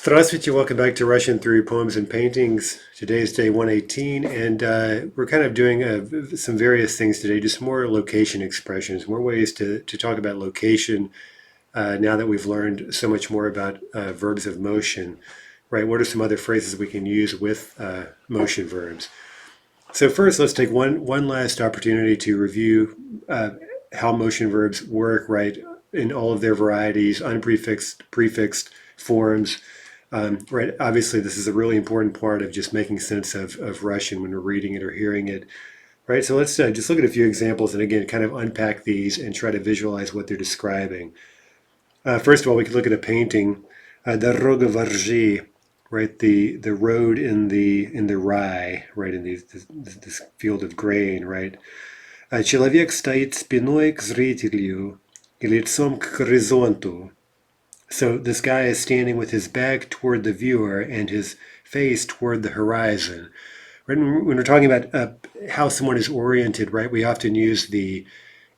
Здравствуйте, welcome back to Russian Through Poems and Paintings. Today is day 118, and we're kind of doing some various things today, just more location expressions, more ways to talk about location now that we've learned so much more about verbs of motion, right? What are some other phrases we can use with motion verbs? So first, let's take one last opportunity to review how motion verbs work, right, in all of their varieties, unprefixed, prefixed forms. Right, obviously, this is a really important part of just making sense of Russian when we're reading it or hearing it. Right, so let's just look at a few examples and again, kind of unpack these and try to visualize what they're describing. First of all, we could look at a painting, Дорога во ржи, right, the road in the rye, right, in this field of grain, right. Человек стоит спиной к зрителю и лицом к горизонту. So this guy is standing with his back toward the viewer and his face toward the horizon. Right? When we're talking about how someone is oriented, right, we often use the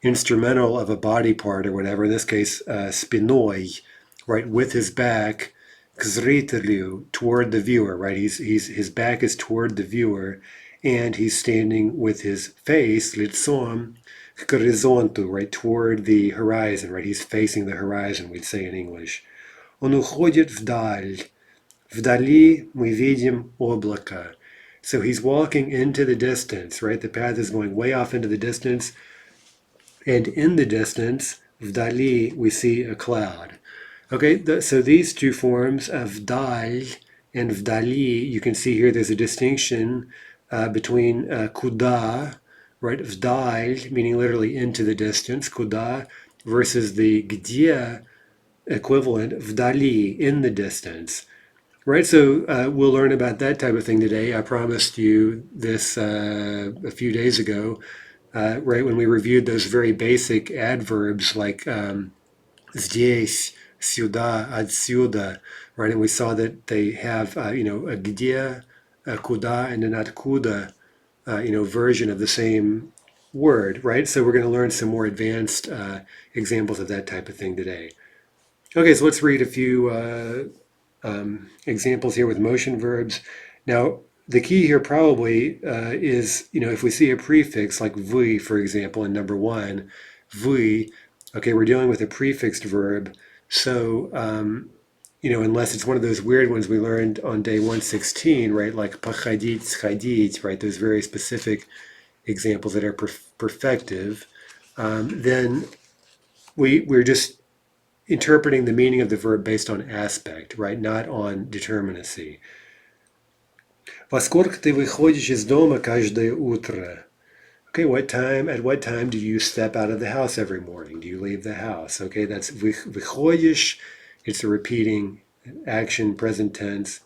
instrumental of a body part or whatever. In this case, spinoi, right, with his back, к зрителю, toward the viewer, right. His back is toward the viewer, and he's standing with his face, лицом, к горизонту, right, toward the horizon, right. He's facing the horizon, we'd say in English. Он уходит вдаль. Вдали мы видим облако. So he's walking into the distance, right? The path is going way off into the distance. And in the distance, вдали, we see a cloud. Okay, so these two forms of вдаль and вдали, you can see here there's a distinction between куда, right? Вдаль, meaning literally into the distance, куда, versus the где equivalent, вдали, in the distance. Right, so we'll learn about that type of thing today. I promised you this a few days ago, right, when we reviewed those very basic adverbs like здесь, сюда, отсюда, right, and we saw that they have, a где, куда, and an откуда, version of the same word, right? So we're going to learn some more advanced examples of that type of thing today. Okay, so let's read a few examples here with motion verbs. Now, the key here probably is, if we see a prefix like вы, for example, in number one, вы, okay, we're dealing with a prefixed verb. So, unless it's one of those weird ones we learned on day 116, right, like походить, сходить, right, those very specific examples that are perfective, then we're just interpreting the meaning of the verb based on aspect, right, not on determinacy. Во сколько ты выходишь из дома каждое утро? Okay, at what time do you step out of the house every morning? Do you leave the house? Okay, that's выходишь, it's a repeating action, present tense.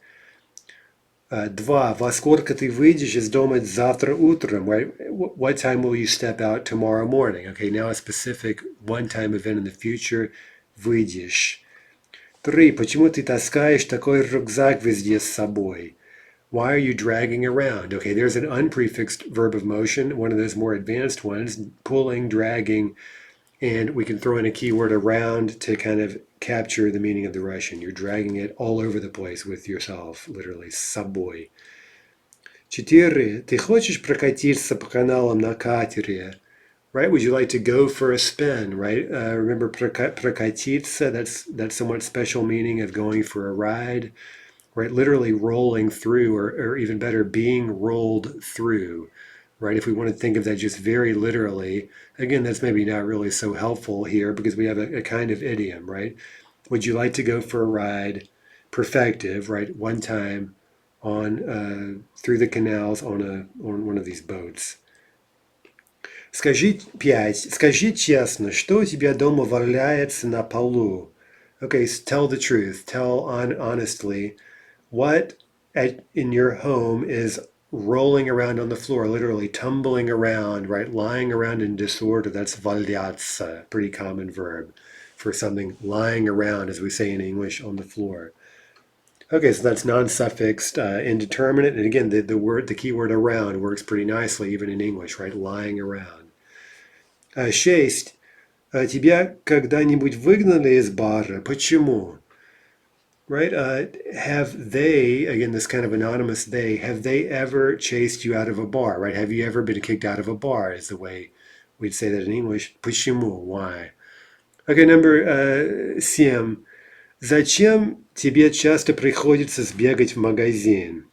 Два, во сколько ты выйдешь из дома завтра утром, right? What time will you step out tomorrow morning? Okay, now a specific one-time event in the future, выйдешь. Три, почему ты таскаешь такой рюкзак везде с собой? Why are you dragging around? Okay, there's an unprefixed verb of motion, one of those more advanced ones, pulling, dragging, and we can throw in a keyword around to kind of capture the meaning of the Russian. You're dragging it all over the place with yourself, literally, с собой. Четыре, ты хочешь прокатиться по каналам на катере? Right? Would you like to go for a spin, right? Remember прокатиться, that's somewhat special meaning of going for a ride. Right, literally rolling through, or even better, being rolled through, right? If we want to think of that just very literally, again, that's maybe not really so helpful here because we have a kind of idiom, right? Would you like to go for a ride? Perfective, right? One time on through the canals on one of these boats. Скажи честно, что у тебя дома валяется на полу? Okay, tell the truth. Tell honestly. What in your home is rolling around on the floor, literally tumbling around, right? Lying around in disorder. That's валяться, pretty common verb for something lying around, as we say in English, on the floor. Okay, so that's non-suffixed, indeterminate. And again, the key word around works pretty nicely even in English, right? Lying around. Шесть. Тебя когда-нибудь выгнали из бара? Почему? right? Have they, again, this kind of anonymous they, have they ever chased you out of a bar, right? Have you ever been kicked out of a bar, is the way we'd say that in English. Почему? Why? Okay, number семь. Зачем тебе часто приходится сбегать в магазин?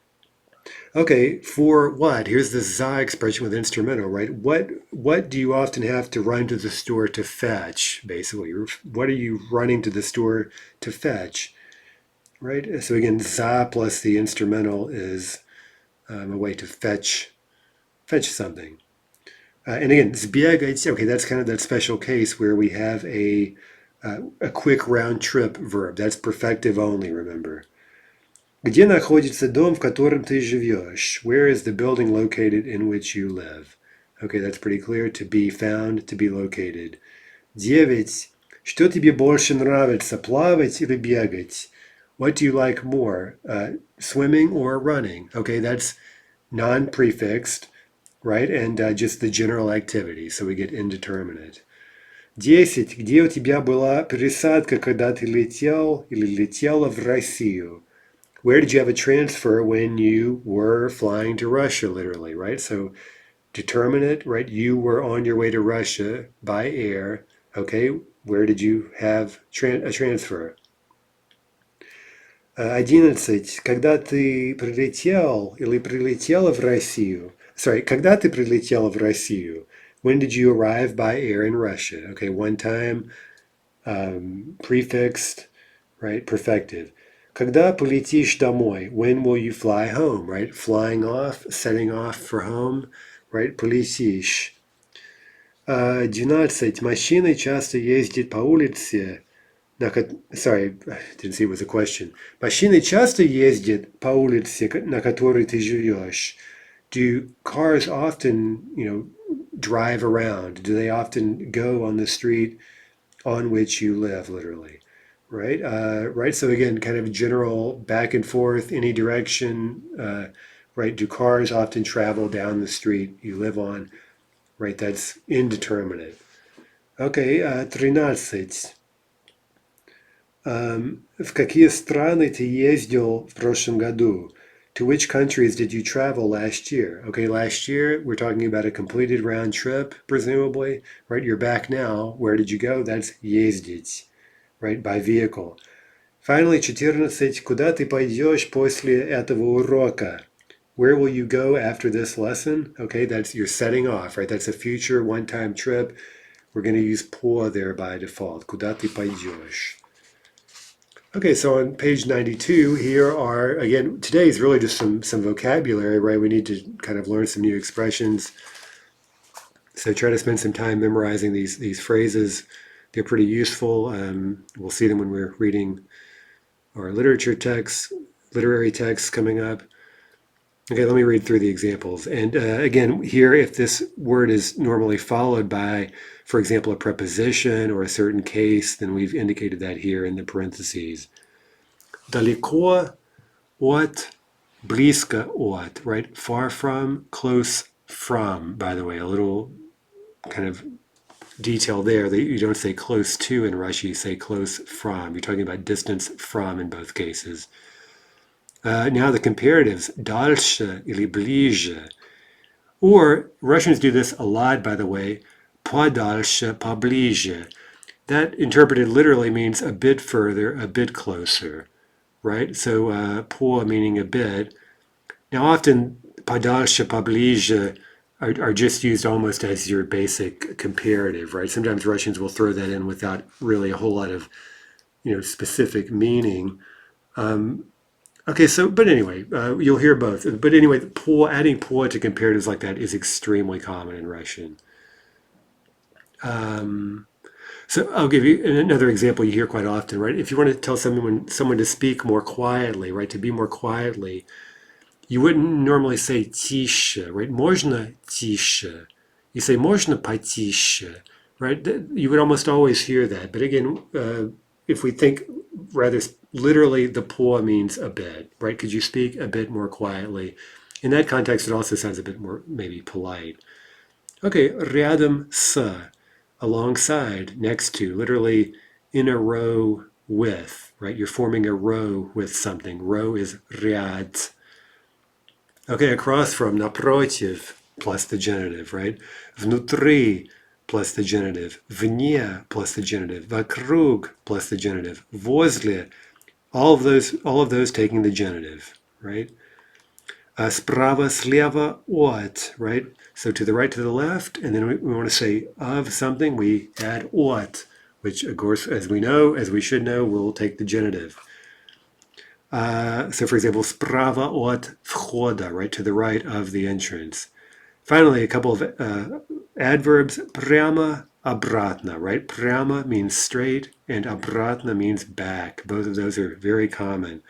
Okay, for what? Here's the za expression with instrumental, right? What do you often have to run to the store to fetch? Basically, what are you running to the store to fetch? Right? So again, za plus the instrumental is a way to fetch something. And again, zbiegać, okay, that's kind of that special case where we have a quick round trip verb. That's perfective only, remember. Где находится дом, в котором ты живешь? Where is the building located in which you live? Okay, that's pretty clear. To be found, to be located. 9. Что тебе больше нравится, плавать или бегать? What do you like more, swimming or running? Okay, that's non-prefixed, right? And just the general activity, so we get indeterminate. 10. Где у тебя была пересадка, когда ты летел или летела в Россию? Where did you have a transfer when you were flying to Russia, literally, right? So determinate, right? You were on your way to Russia by air. Okay, where did you have a transfer? 11. Когда ты прилетел или прилетела в Россию? Sorry, когда ты прилетела в Россию? When did you arrive by air in Russia? Okay, one time, prefixed, right? Perfected. Когда полетишь домой? When will you fly home, right? Flying off, setting off for home, right? Полетишь. 12. Машины часто ездят по улице. Sorry, I didn't see it was a question. Машины часто ездят по улице, на которой ты живешь. Do cars often, drive around? Do they often go on the street on which you live, literally? Right? Right. So again, kind of general back and forth, any direction. Right? Do cars often travel down the street you live on? Right. That's indeterminate. Okay. 13. В какие страны ты ездил в прошлом году? To which countries did you travel last year? Okay, last year we're talking about a completed round trip, presumably. Right? You're back now. Where did you go? That's ездить. Right, by vehicle. Finally, 14. Куда ты пойдешь после этого урока? Where will you go after this lesson? Okay, that's you're setting off, right? That's a future one-time trip. We're going to use по there by default. Куда ты пойдешь? Okay, so on page 92, here are, again, today is really just some vocabulary, right? We need to kind of learn some new expressions. So try to spend some time memorizing these phrases. They're pretty useful. We'll see them when we're reading our literary texts coming up. Okay, let me read through the examples. And again, here, if this word is normally followed by, for example, a preposition or a certain case, then we've indicated that here in the parentheses. Далеко от, близко от, right? Far from, close from, by the way, a little kind of detail there that you don't say close to in Russian, you say close from. You're talking about distance from in both cases. Now the comparatives, дальше или ближе. Or Russians do this a lot, by the way, подальше, поближе. That interpreted literally means a bit further, a bit closer, right? So по meaning a bit. Now often подальше, поближе are just used almost as your basic comparative, right? Sometimes Russians will throw that in without really a whole lot of, specific meaning. Okay, so, but anyway, you'll hear both. But anyway, adding по to comparatives like that is extremely common in Russian. So I'll give you another example you hear quite often, right? If you want to tell someone to speak more quietly, right, to be more quietly, you wouldn't normally say тише, right? Можно тише. You say можно потише, right? You would almost always hear that. But again, if we think rather literally, the по means a bit, right? Could you speak a bit more quietly? In that context, it also sounds a bit more maybe polite. Okay, рядом с, alongside, next to, literally in a row with. right? You're forming a row with something. Row is rяд. Okay, across from напротив plus the genitive, right? Внутри plus the genitive. Вне plus the genitive. Вокруг plus the genitive. Возле. All of those taking the genitive, right? Справа, слева, от, right? So to the right, to the left, and then we want to say of something, we add от, which of course, as we know, as we should know, will take the genitive. So for example, справа от входа, right, to the right of the entrance. Finally, a couple of adverbs, прямо, обратно, right? Прямо means straight, and обратно means back. Both of those are very common.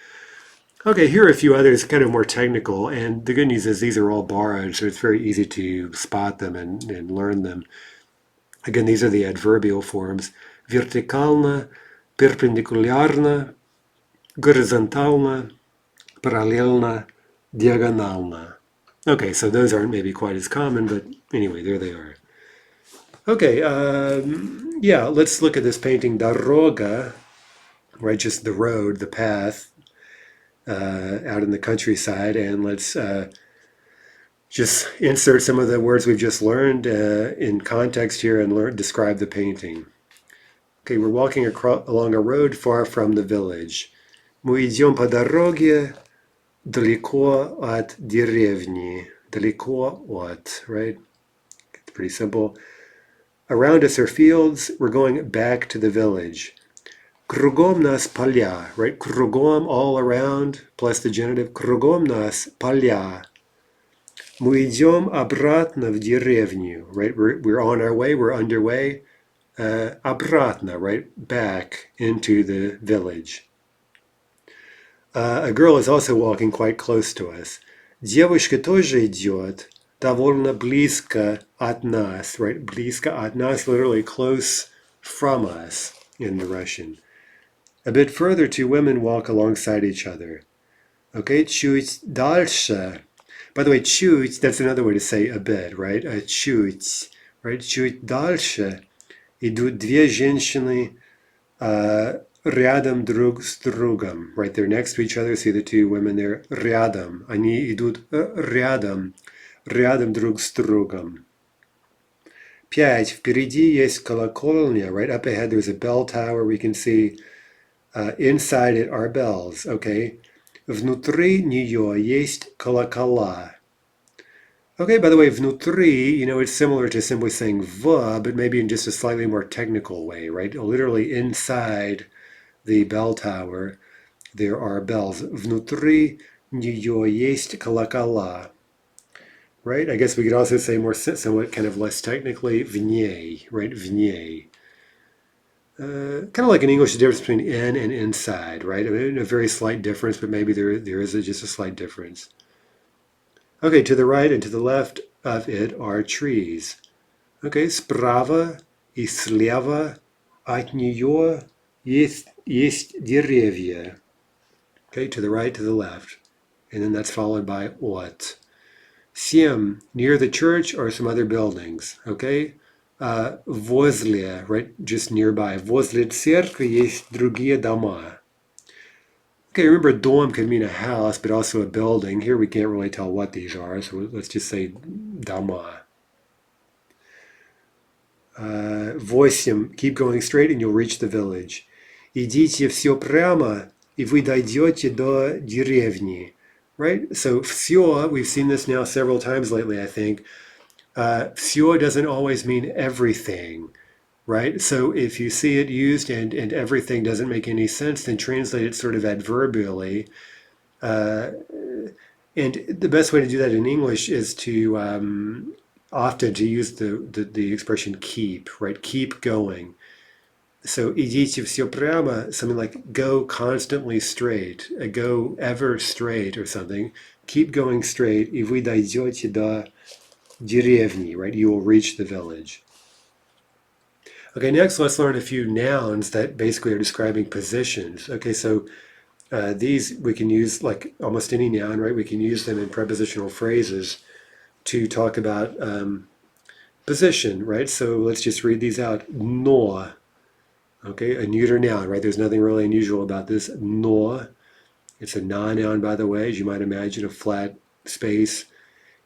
Okay, here are a few others, kind of more technical, and the good news is these are all borrowed, so it's very easy to spot them and learn them. Again, these are the adverbial forms. Вертикально, перпендикулярно, горизонтально, параллельно, диагонально. Okay, so those aren't maybe quite as common, but anyway, there they are. Okay, yeah, let's look at this painting. Дорога, right, just the road, the path, out in the countryside, and let's just insert some of the words we've just learned in context here and describe the painting. Okay, we're walking along a road far from the village. Мы идем по дороге далеко от деревни. Далеко от, right? It's pretty simple. Around us are fields. We're going back to the village. Кругом нас поля, right? Кругом, all around, plus the genitive. Кругом нас поля. Мы идем обратно в деревню, right? We're on our way, we're underway. Обратно, right? Back into the village. A girl is also walking quite close to us. Девушка тоже идет довольно близко от нас, right? Близко от нас, literally close from us in the Russian. A bit further, two women walk alongside each other. Okay, чуть дальше. By the way, чуть, that's another way to say a bit, right? Чуть, right? Чуть дальше идут две женщины рядом друг с другом. Right, they're next to each other. See the two women there. Рядом. Они идут рядом друг с другом. 5. Впереди есть колокольня. Right, up ahead there's a bell tower. We can see inside it are bells. Okay. Внутри нее есть колокола. Okay, by the way, внутри, you know, it's similar to simply saying v, but maybe in just a slightly more technical way, right? Literally inside the bell tower, there are bells. Внутри нее есть колокола. Right? I guess we could also say more somewhat kind of less technically, в ней, right? В ней. Kind of like in English, the difference between in and inside, right? I mean, a very slight difference, but maybe there is just a slight difference. Okay, to the right and to the left of it are trees. Okay, справа и слева от нее есть деревья. Okay, to the right, to the left. And then that's followed by от. 7. Near the church are some other buildings. Okay? Возле, right, just nearby. Возле церкви есть другие дома. Okay, remember dom could mean a house, but also a building. Here we can't really tell what these are, so let's just say дома. 8. Keep going straight and you'll reach the village. Идите все прямо, и вы дойдете до деревни. Right? So все, we've seen this now several times lately, I think. Все doesn't always mean everything, right? So if you see it used and everything doesn't make any sense, then translate it sort of adverbially. And the best way to do that in English is to often to use the expression keep, right? Keep going. So идите все прямо, something like go constantly straight, go ever straight or something. Keep going straight, и вы дойдете до деревни, right? You will reach the village. Okay, next let's learn a few nouns that basically are describing positions. Okay, so these we can use like almost any noun, right? We can use them in prepositional phrases to talk about position, right? So let's just read these out. Но. Okay, a neuter noun, right? There's nothing really unusual about this. No, it's a non-noun, by the way, as you might imagine, a flat space.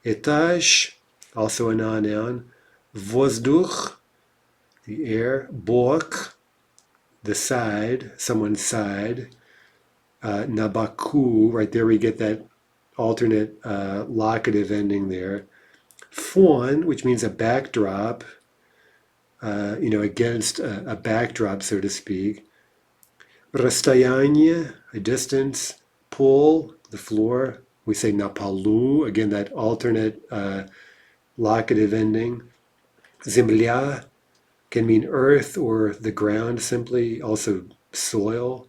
Etage, also a non-noun. Vozduch, the air. Bok, the side, someone's side. Nabaku, right there we get that alternate locative ending there. Fon, which means a backdrop, against a backdrop, so to speak. Расстояние, a distance. Pol, the floor. We say napalu, again, that alternate locative ending. Земля can mean earth or the ground simply, also soil.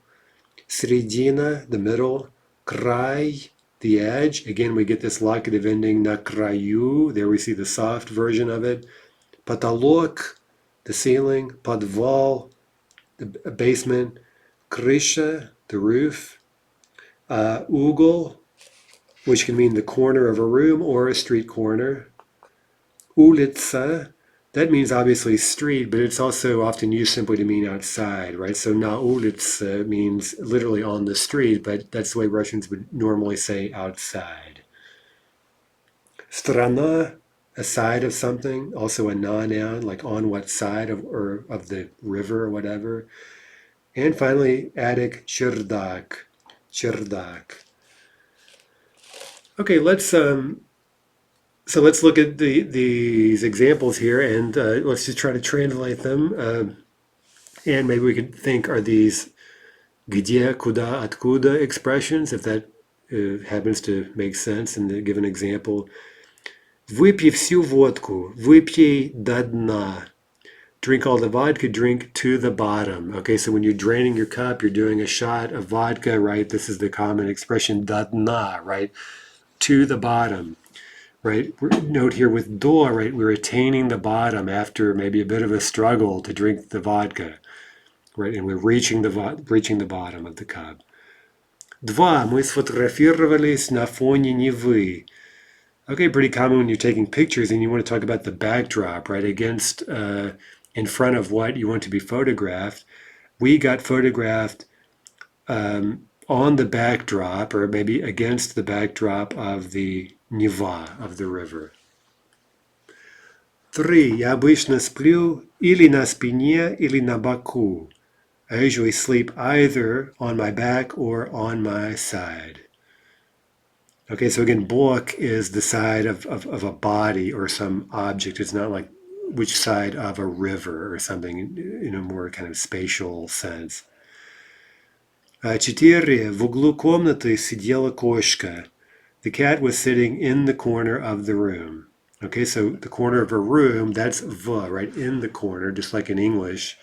Sredina, the middle. Край, the edge. Again, we get this locative ending, na краю. There we see the soft version of it. Потолок, the ceiling. Подвал, the basement. Крыша, the roof. Угол, which can mean the corner of a room or a street corner. Улица, that means obviously street, but it's also often used simply to mean outside, right? So na ulica means literally on the street, but that's the way Russians would normally say outside. Strana, a side of something, also a non-noun, like on what side of the river or whatever. And finally, attic, чердак. Okay, let's look at these examples here, and let's just try to translate them. And maybe we could think, are these где, куда, откуда expressions, if that happens to make sense in the given example. Выпей всю водку, выпей до дна. Drink all the vodka, drink to the bottom. Okay, so when you're draining your cup, you're doing a shot of vodka, right? This is the common expression, до дна, right? To the bottom. Right, note here with do, right, we're attaining the bottom after maybe a bit of a struggle to drink the vodka, right, and we're reaching the bottom of the cup. Два, мы сфотографировались на фоне Невы. Okay, pretty common when you're taking pictures and you want to talk about the backdrop, right, against, in front of what you want to be photographed. We got photographed on the backdrop, or maybe against the backdrop of the Neva, of the river. 3. Я обычно сплю или на спине, или на боку. I usually sleep either on my back or on my side. Okay, so again, bok is the side of a body or some object. It's not like which side of a river or something in a more kind of spatial sense. 4. В углу комнаты сидела кошка. The cat was sitting in the corner of the room. Okay, so the corner of a room, that's v, right, in the corner, just like in English.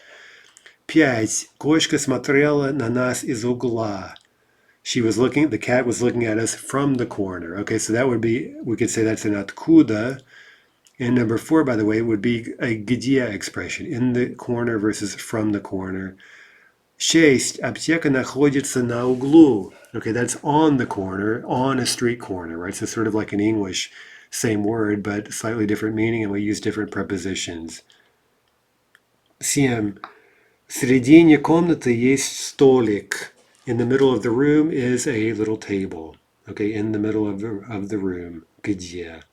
5. Кошка смотрела на нас из угла. The cat was looking at us from the corner. Okay, so that would be, we could say that's an откуда. And number 4, by the way, would be a где expression, in the corner versus from the corner. 6. Аптека находится на углу. Okay, that's on the corner, on a street corner, right? So sort of like in English, same word, but slightly different meaning, and we use different prepositions. 7. В середине комнаты есть столик. In the middle of the room is a little table. Okay, in the middle of the room. Где?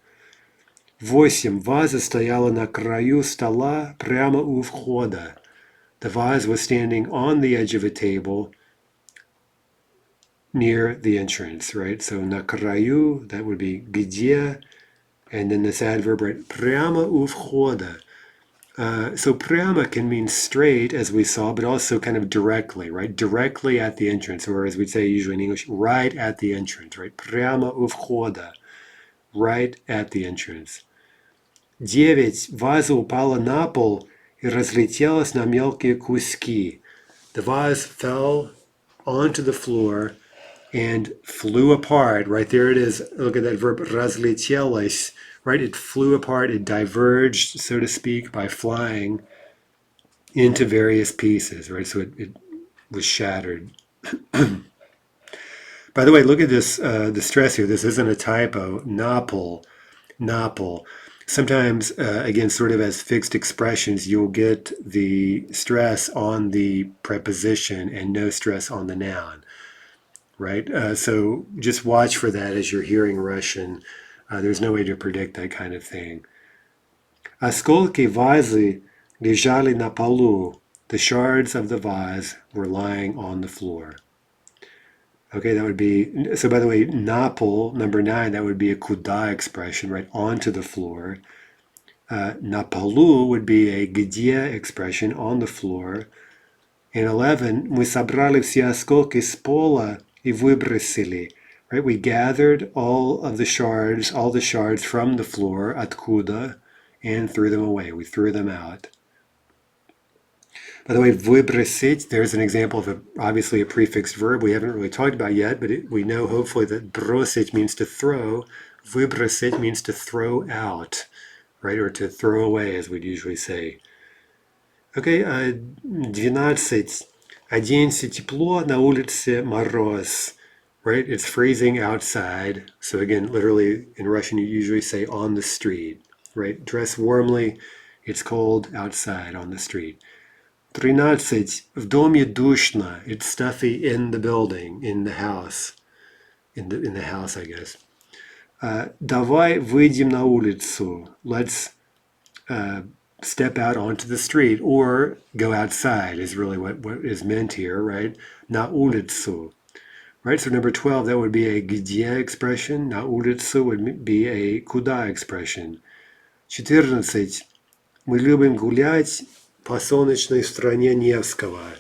8. Ваза стояла на краю стола прямо у входа. The vase was standing on the edge of a table near the entrance, right? So на краю, that would be где, and then this adverb, right? Прямо у входа. So прямо can mean straight, as we saw, but also kind of directly, right? Directly at the entrance, or as we'd say usually in English, right at the entrance, right? Прямо у входа, right at the entrance. 9. Ваза упала на пол и разлетелась на мелкие куски. The vase fell onto the floor and flew apart. Right there it is. Look at that verb, разлетелось. Right, it flew apart, it diverged, so to speak, by flying into various pieces, right? So it was shattered. By the way, look at this, the stress here. This isn't a typo. Napol. Sometimes, again, sort of as fixed expressions, you'll get the stress on the preposition and no stress on the noun, right? So just watch for that as you're hearing Russian. There's no way to predict that kind of thing. Осколки вазы лежали на полу. The shards of the vase were lying on the floor. Okay, that would be, so by the way, napol, number 9, that would be a kuda expression, right? Onto the floor. Na полу would be a где expression, on the floor. And 11, мы собрали все осколки с пола и выбросили. Right, we gathered all the shards from the floor, откуда, and threw them away. We threw them out. By the way, выбросить, there's an example of obviously a prefixed verb we haven't really talked about yet, but we know hopefully that бросить means to throw. Выбросить means to throw out, right, or to throw away, as we'd usually say. Okay, 12. Оденься тепло, на улице мороз. Right, it's freezing outside. So again, literally in Russian, you usually say on the street. Right, dress warmly. It's cold outside on the street. 13. В доме душно. It's stuffy in the building, in the house. In the house, I guess. Давай выйдем на улицу. Let's step out onto the street, or go outside is really what is meant here, right? На улицу. Right, so number 12, that would be a где expression. На улицу would be a куда expression. 14. Мы любим гулять по солнечной стороне Невского.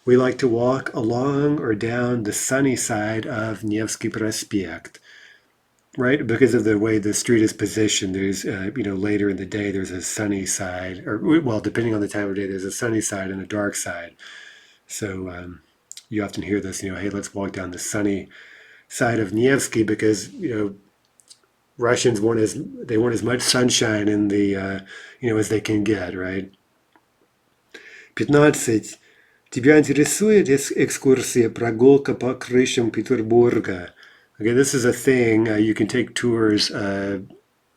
We like to walk along or down the sunny side of Nevsky Prospect. Right, because of the way the street is positioned, there's, later in the day, there's a sunny side, or, well, depending on the time of day, there's a sunny side and a dark side. So you often hear this, hey, let's walk down the sunny side of Nevsky because, Russians want as much sunshine in the, as they can get, right? 15. Тебя интересует экскурсия, прогулка по крышам Петербурга? Okay, this is a thing. You can take tours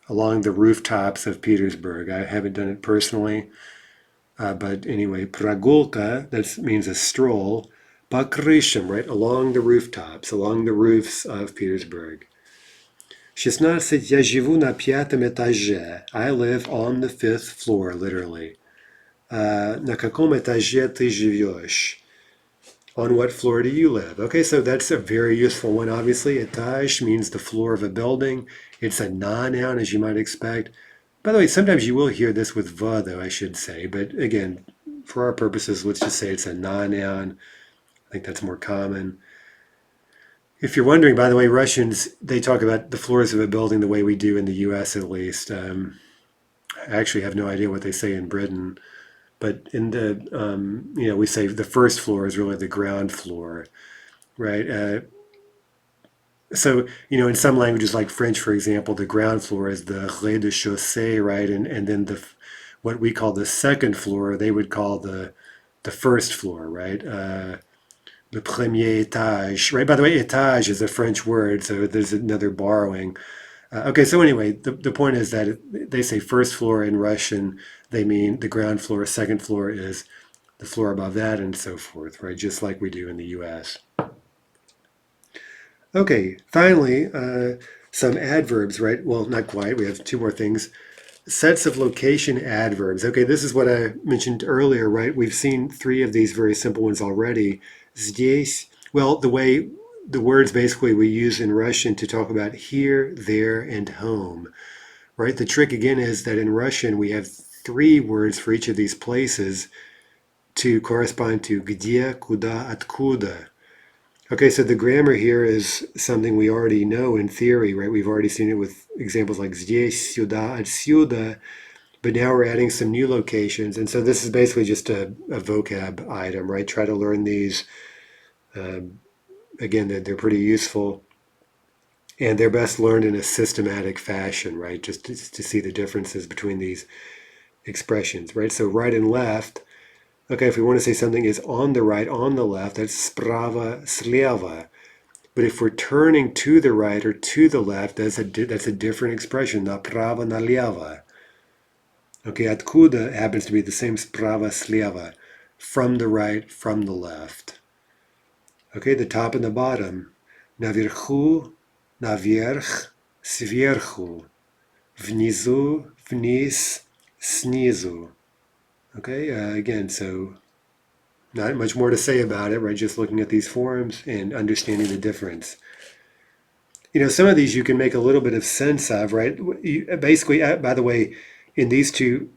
along the rooftops of Petersburg. I haven't done it personally. But anyway, прогулка, that means a stroll. По крышам, right, along the rooftops, along the roofs of Petersburg. 16. Я живу на 5-м этаже. I live on the 5th floor, literally. На каком этаже ты живешь? On what floor do you live? Okay, so that's a very useful one, obviously. Etage means the floor of a building. It's a non-noun, as you might expect. By the way, sometimes you will hear this with va, though, I should say. But again, for our purposes, let's just say it's a non-noun. I think that's more common. If you're wondering, by the way, Russians, they talk about the floors of a building the way we do in the U.S., at least. I actually have no idea what they say in Britain. But in the, we say the first floor is really the ground floor, right? So, in some languages like French, for example, the ground floor is the rez-de-chaussée, right? And then what we call the second floor, they would call the first floor, right? Le premier étage, right? By the way, étage is a French word, so there's another borrowing. Okay, so anyway, the point is that they say first floor in Russian, they mean the ground floor, second floor is the floor above that, and so forth, right? Just like we do in the US. Okay, finally, some adverbs, right? Well, not quite, we have 2 more things. Sets of location adverbs. Okay, this is what I mentioned earlier, right? We've seen 3 of these very simple ones already. Здесь, well, the way the words basically we use in Russian to talk about here, there, and home, right? The trick again is that in Russian we have 3 words for each of these places to correspond to где, куда, откуда. Okay, so the grammar here is something we already know in theory, right? We've already seen it with examples like здесь, сюда, отсюда, but now we're adding some new locations. And so this is basically just a vocab item, right? Try to learn these. Again, they're pretty useful. And they're best learned in a systematic fashion, right? Just to see the differences between these expressions, right? So right and left. Okay, if we want to say something is on the right, on the left, that's sprava, sleva. But if we're turning to the right or to the left, that's a different expression. Направо, налево. Okay, откуда happens to be the same справа, слева. From the right, from the left. Okay, the top and the bottom. Наверху, наверх, сверху. Внизу, вниз, снизу. Okay, again, so not much more to say about it, right? Just looking at these forms and understanding the difference. Some of these you can make a little bit of sense of, right? Basically, by the way, in these two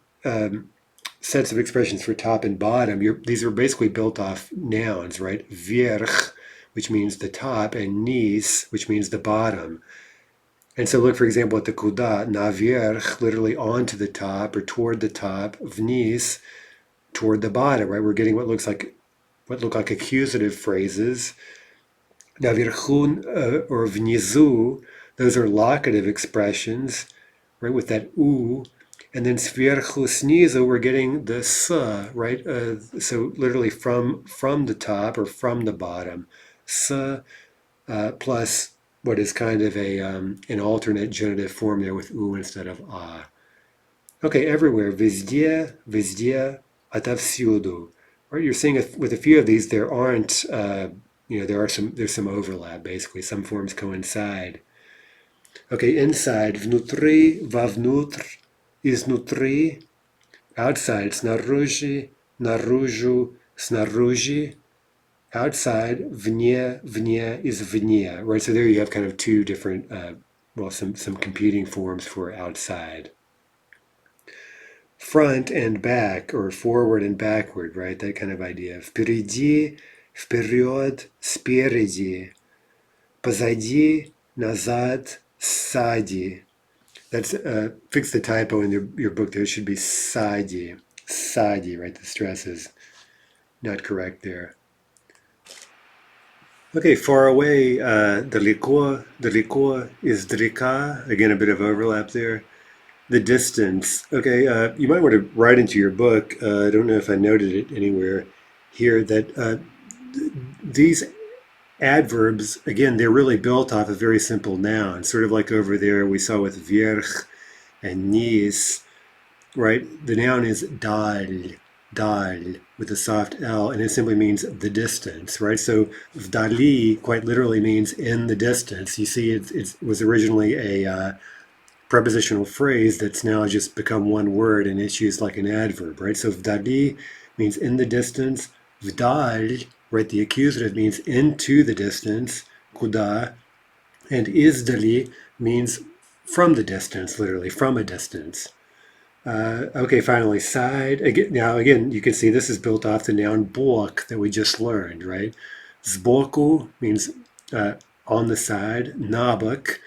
sets of expressions for top and bottom, these are basically built off nouns, right? Vierch, which means the top, and nis, which means the bottom. And so look, for example, at the kuda, navirch, literally onto the top or toward the top, vnis, toward the bottom, right? We're getting what look like accusative phrases. Navirchun or vnizu, those are locative expressions, right? With that u. And then svirchu snizu, we're getting the s, right? So literally from the top or from the bottom, s plus what is kind of an alternate genitive form there with u instead of a. Okay, everywhere. Везде, везде, отовсюду. Right, you're seeing with a few of these, there aren't, there's some overlap, basically. Some forms coincide. Okay, inside, внутри, вовнутрь, изнутри. Outside, снаружи, наружу, снаружи. Outside, вне, вне, извне. Right, so there you have kind of two different, some competing forms for outside. Front and back, or forward and backward, right? That kind of idea. Впереди, вперед, спереди. Позади, назад, сзади. That's fix the typo in your book. There should be сзади. Сзади, right? The stress is not correct there. Okay, far away, далеко, далеко, издалека. Again, a bit of overlap there. The distance. Okay, you might want to write into your book. I don't know if I noted it anywhere here that these adverbs, again, they're really built off of very simple nouns, sort of like over there we saw with vierch and nis, right? The noun is dal, dal, with a soft L, and it simply means the distance, right? So vdali quite literally means in the distance. You see, it was originally a prepositional phrase that's now just become one word and it's used like an adverb, right? So vdali means in the distance. Vdal, right, the accusative means into the distance, kuda, and izdali means from the distance, literally from a distance. Okay, finally, side. Again, you can see this is built off the noun bok that we just learned, right? Zboku means on the side. Nabok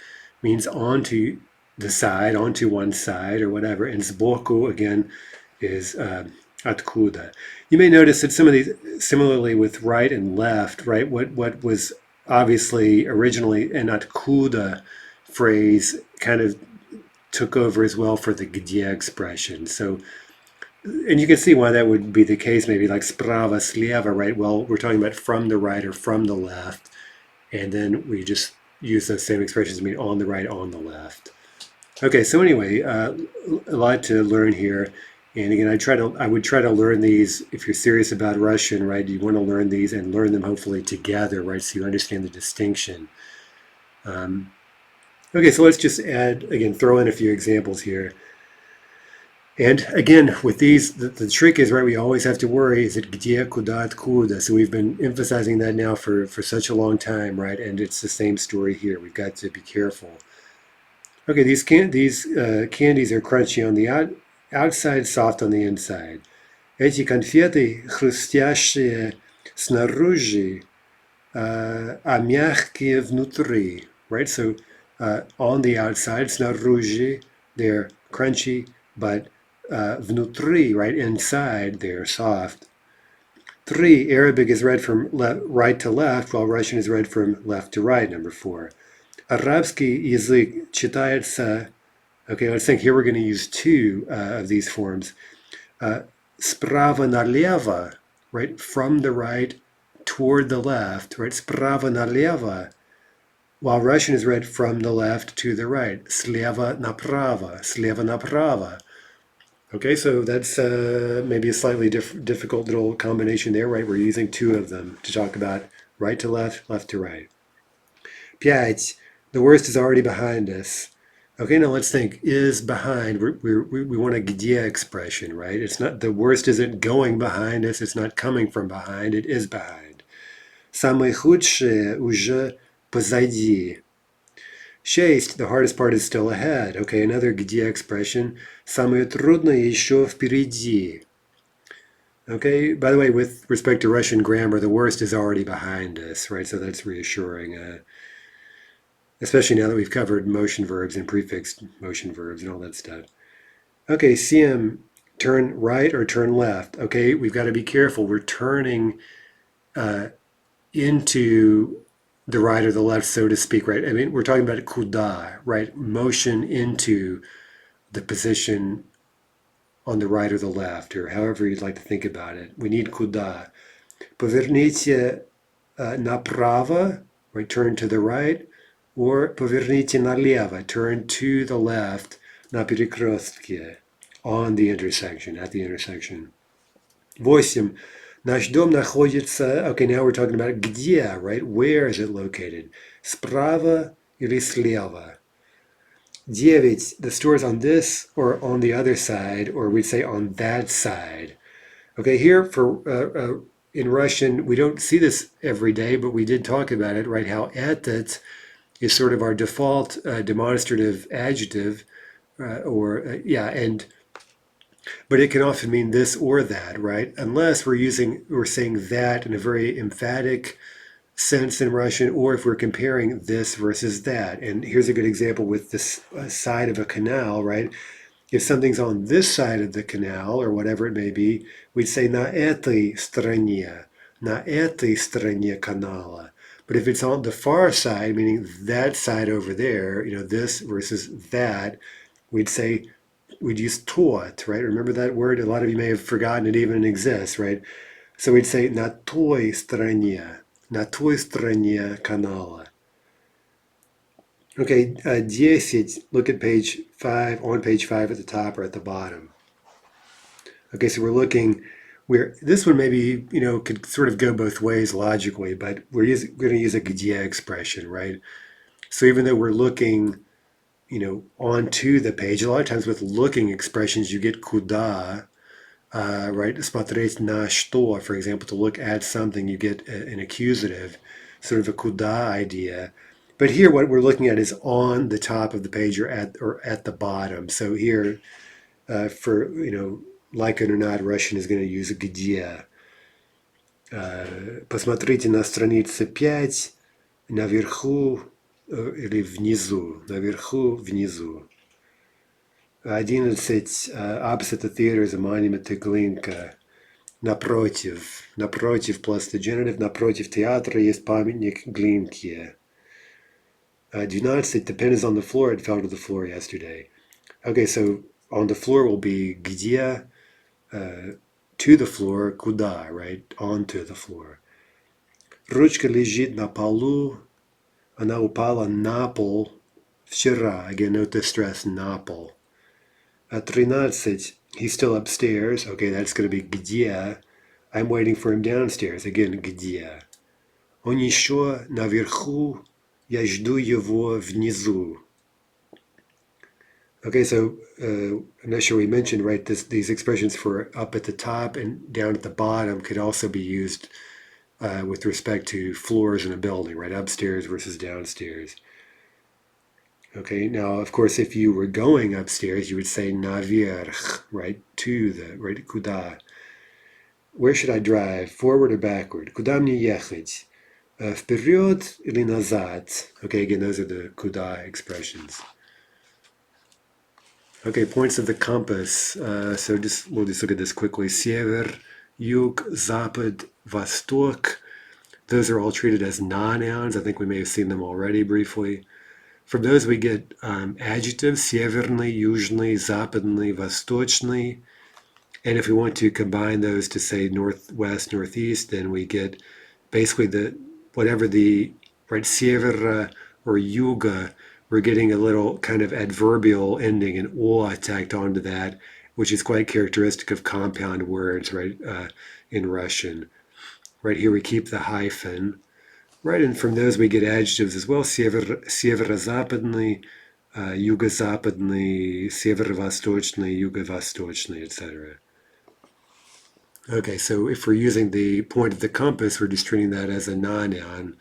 means onto the side, onto one side or whatever. And zboku, again, is atkuda. You may notice that some of these, similarly with right and left, right, what was obviously originally an atkuda phrase kind of took over as well for the где expression. So, and you can see why that would be the case, maybe like sprava, sleva, right? Well, we're talking about from the right or from the left, and then we just use those same expressions to mean on the right, on the left. Okay, so anyway, a lot to learn here. And again, I would try to learn these if you're serious about Russian, right? You want to learn these and learn them hopefully together, right? So you understand the distinction. Okay, so let's just add, again, throw in a few examples here. And again, with these, the trick is, right, we always have to worry, is it где, куда, откуда? So we've been emphasizing that now for such a long time, right? And it's the same story here. We've got to be careful. Okay, these candies are crunchy on the outside, soft on the inside. Эти конфеты хрустящие снаружи, а мягкие внутри, right? So on the outside, снаружи, they're crunchy, but внутри, right, inside, they're soft. Three, Arabic is read from right to left, while Russian is read from left to right, number 4. Арабский язык читается, okay, let's think here we're going to use two of these forms. Справа налево, right, from the right toward the left, right, справа налево, while Russian is read from the left to the right. Sleva направо, sleva направо. Okay, so that's maybe a slightly difficult little combination there, right? We're using two of them to talk about right to left, left to right. Пять. The worst is already behind us. Okay, now let's think. Is behind. We want a где expression, right? It's not, the worst isn't going behind us. It's not coming from behind. It is behind. Самое худшее уже позади. Шесть. The hardest part is still ahead. Okay, another где expression. Самое трудное еще впереди. Okay, by the way, with respect to Russian grammar, the worst is already behind us, right? So that's reassuring. Especially now that we've covered motion verbs and prefixed motion verbs and all that stuff. Okay, CM, turn right or turn left. Okay, we've got to be careful. We're turning into the right or the left, so to speak, right? I mean, we're talking about kuda, right? Motion into the position on the right or the left, or however you'd like to think about it. We need kuda. Поверните направо, right? Turn to the right. Or поверните налево, turn to the left, на перекрестке, on the intersection, at the intersection. 8. Наш дом находится, okay, now we're talking about где, right? Where is it located? Справа или слева? 9. The store is on this or on the other side, or we'd say on that side. Okay, here for in Russian, we don't see this every day, but we did talk about it, right? How этот is sort of our default demonstrative adjective, but it can often mean this or that, right? Unless we're saying that in a very emphatic sense in Russian, or if we're comparing this versus that. And here's a good example with this side of a canal, right? If something's on this side of the canal, or whatever it may be, we'd say на этой стороне канала. But if it's on the far side, meaning that side over there, this versus that, we'd use tot, right? Remember that word? A lot of you may have forgotten it even exists, right? So we'd say на той стороне канала. Okay, 10, look at page 5, on page 5 at the top or at the bottom. Okay, so we're looking this one maybe, could sort of go both ways logically, but we're going to use a где expression, right? So even though we're looking, onto the page, a lot of times with looking expressions, you get куда, right? Смотреть на что, for example, to look at something, you get an accusative, sort of a куда idea. But here, what we're looking at is on the top of the page or at the bottom. So here, for, like it or not, Russian is going to use где. Посмотрите на странице 5, наверху или внизу. Наверху, внизу. 11. Opposite the theater is a monument to Glinka. Напротив. Напротив plus the genitive. Напротив театра есть памятник Глинке. 12. The pen is on the floor. It fell to the floor yesterday. Okay, so on the floor will be где, to the floor, куда, right? Onto the floor. Ручка лежит на полу. Она упала на пол вчера. Again, note the stress, на пол. 13. He's still upstairs. Okay, that's going to be где. I'm waiting for him downstairs. Again, где. Он еще наверху. Я жду его внизу. Okay, so I'm not sure we mentioned, right, these expressions for up at the top and down at the bottom could also be used with respect to floors in a building, right, upstairs versus downstairs. Okay, now, of course, if you were going upstairs, you would say наверх, right, to the, right, куда. Where should I drive, forward or backward? Куда мне ехать? Вперед или назад? Okay, again, those are the куда expressions. Okay, points of the compass. So we'll just look at this quickly. Север, юг, запад, восток. Those are all treated as non-nouns. I think we may have seen them already briefly. From those we get adjectives, северный, южный, западный, восточный. And if we want to combine those to say northwest, northeast, then we get basically whatever the, right, севера, or yuga, we're getting a little kind of adverbial ending, an o tacked onto that, which is quite characteristic of compound words, right, in Russian. Right here we keep the hyphen, right, and from those we get adjectives as well, северо-западный, юго-западный, северо-восточный, юго-восточный, etc. Okay, so if we're using the point of the compass, we're just treating that as a noun.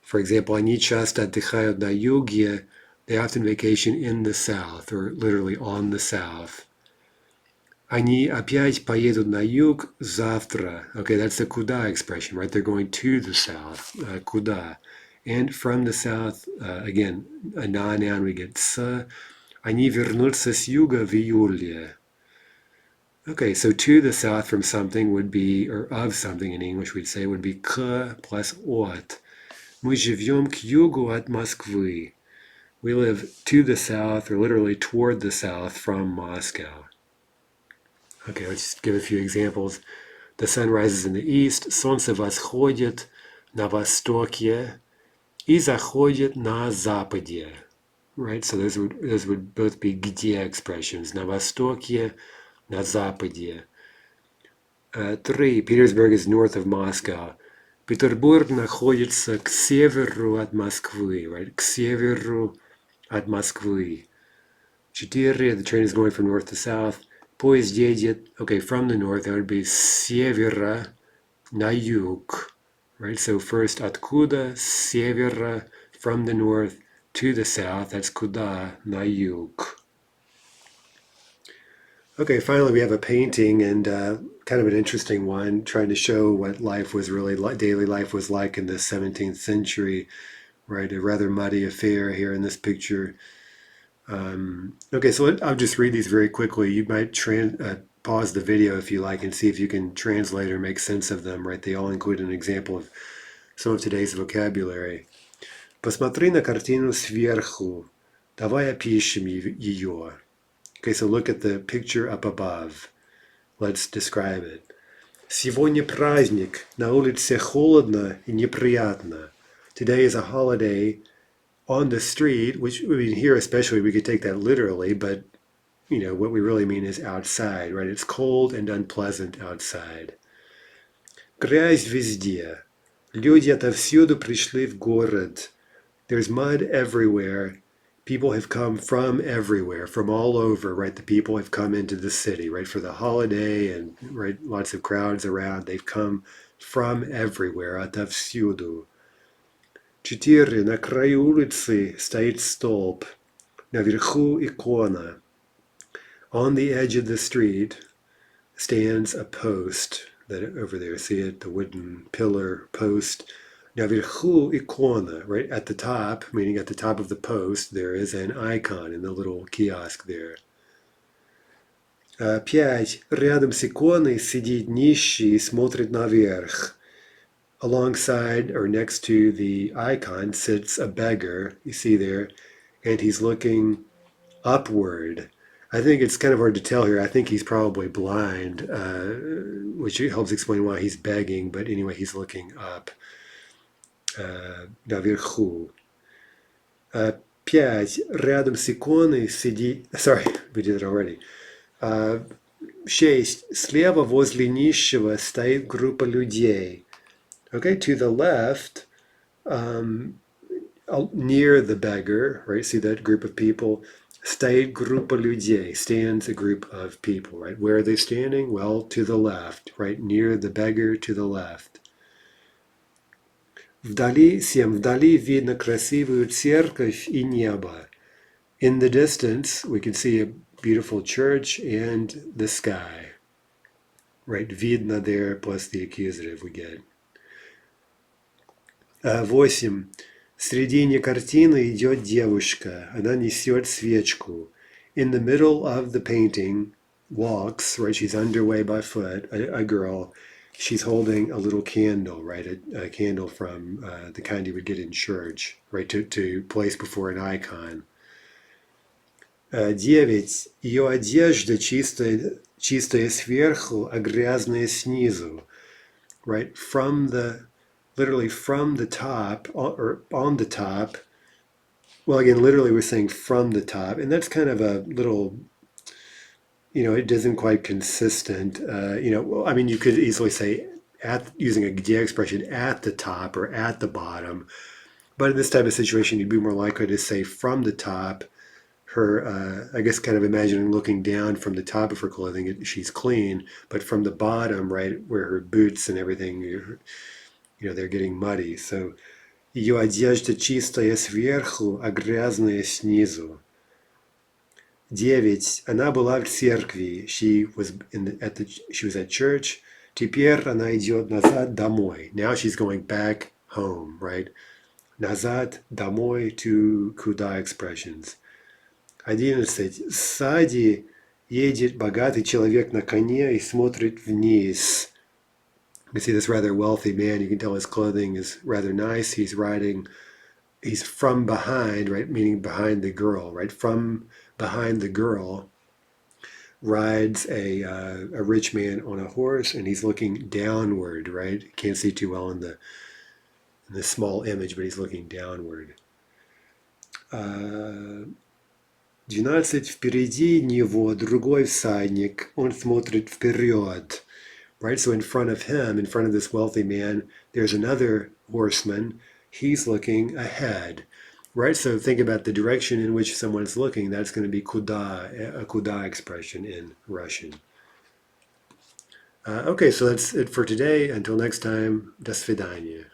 For example, они часто отдыхают на юге. They often vacation in the south, or literally on the south. Они опять поедут на юг завтра. Okay, that's the куда expression, right? They're going to the south. Куда. And from the south, again, a noun, we get с. Они вернутся с юга в июле. Okay, so to the south from something would be, or of something in English we'd say, would be к plus от. Мы живем к югу от Москвы. We live to the south, or literally toward the south from Moscow. Okay, let's just give a few examples. The sun rises in the east, солнце восходит на востоке и заходит на западе. Right, so those would both be где expressions. На востоке, на западе. 3. Petersburg is north of Moscow. Петербург находится к северу от Москвы, right? К северу от Москвы. 4. The train is going from north to south. Поезд едет, okay, from the north, that would be с севера на юг, right? So first, откуда, с севера, from the north to the south, that's куда, на юг. Okay, finally we have a painting, and kind of an interesting one, trying to show what life was really like, daily life was like in the 17th century, right? A rather muddy affair here in this picture. Okay, so I'll just read these very quickly. You might pause the video if you like and see if you can translate or make sense of them, right? They all include an example of some of today's vocabulary. Посмотри на картину сверху. Давай опишем ее. Okay, so look at the picture up above. Let's describe it. Сегодня праздник. На улице холодно и неприятно. Today is a holiday on the street, which I mean, here especially we could take that literally, but you know what we really mean is outside, right? It's cold and unpleasant outside. Грязь везде. Люди отовсюду пришли в город. There's mud everywhere. People have come from everywhere, from all over, right? The people have come into the city, right? For the holiday and right, lots of crowds around. They've come from everywhere, отовсюду. 4. На краю улицы стоит столб. Наверху икона. On the edge of the street stands a post. That over there, see it, the wooden pillar post. Наверху икона, right at the top, meaning at the top of the post, there is an icon in the little kiosk there. 5. Рядом с иконой сидит нищий и смотрит наверх. Alongside or next to the icon sits a beggar, you see there, and he's looking upward. I think it's kind of hard to tell here. I think he's probably blind, which helps explain why he's begging, but anyway, he's looking up. Наверху. 5. Рядом с иконой сидит... Sorry, we did it already. 6. Слева возле нищего стоит группа людей. Okay, to the left, near the beggar, right? See that group of people? Стоит группа людей, stands a group of people, right? Where are they standing? Well, to the left, right? Near the beggar, to the left. Вдали видно красивую церковь и небо. In the distance, we can see a beautiful church and the sky. Right, видно there plus the accusative we get. 8. В середине картины идет девушка. Она несет свечку. In the middle of the painting walks, right, she's underway by foot, a girl. She's holding a little candle, right, a candle from the kind you would get in church, right, to place before an icon. 9. Ее одежда чистая сверху, а грязная снизу. Right, literally from the top, or on the top, Well, again, literally we're saying from the top, and that's kind of a little, it doesn't quite consistent. Well, I mean, you could easily say at using a где expression at the top or at the bottom, but in this type of situation, you'd be more likely to say from the top. Her, I guess, kind of imagining looking down from the top of her clothing, she's clean, but from the bottom, right, where her boots and everything, they're getting muddy. So ее одежда чистая сверху, а грязная снизу. 9. Она была в церкви. She was at church. Теперь она идет назад домой. Now she's going back home, right? Назад, домой, to куда expressions. 11. Сзади едет богатый человек на коне и смотрит вниз. You see this rather wealthy man. You can tell his clothing is rather nice. He's from behind, right? Meaning behind the girl, right? From behind the girl rides a rich man on a horse, and he's looking downward, right? You can't see too well in the small image, but he's looking downward. 12. Впереди него другой всадник. Он смотрит вперед. Right? So in front of him, in front of this wealthy man, there's another horseman. He's looking ahead. Right? So think about the direction in which someone's looking. That's going to be куда, a куда expression in Russian. Okay, so that's it for today. Until next time, до свидания.